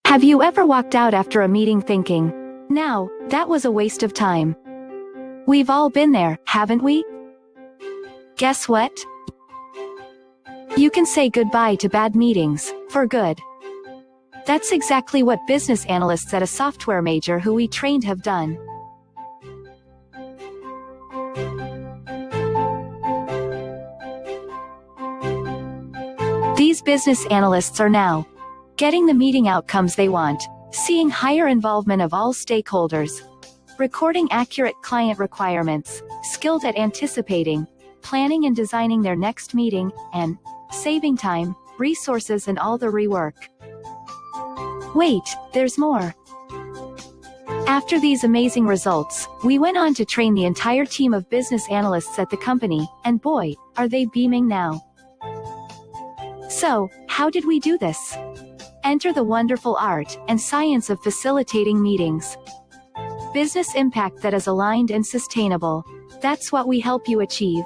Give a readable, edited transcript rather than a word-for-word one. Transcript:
Have you ever walked out after a meeting thinking, "Now, that was a waste of time"? We've all been there, haven't we? Guess what? You can say goodbye to bad meetings, for good. That's exactly what business analysts at a software major who we trained have done. These business analysts are now getting the meeting outcomes they want, seeing higher involvement of all stakeholders, recording accurate client requirements, skilled at anticipating, planning and designing their next meeting, and saving time, resources and all the rework. Wait, there's more. After these amazing results, we went on to train the entire team of business analysts at the company, and boy, are they beaming now. So, how did we do this? Enter the wonderful art and science of facilitating meetings. Business impact that is aligned and sustainable. That's what we help you achieve.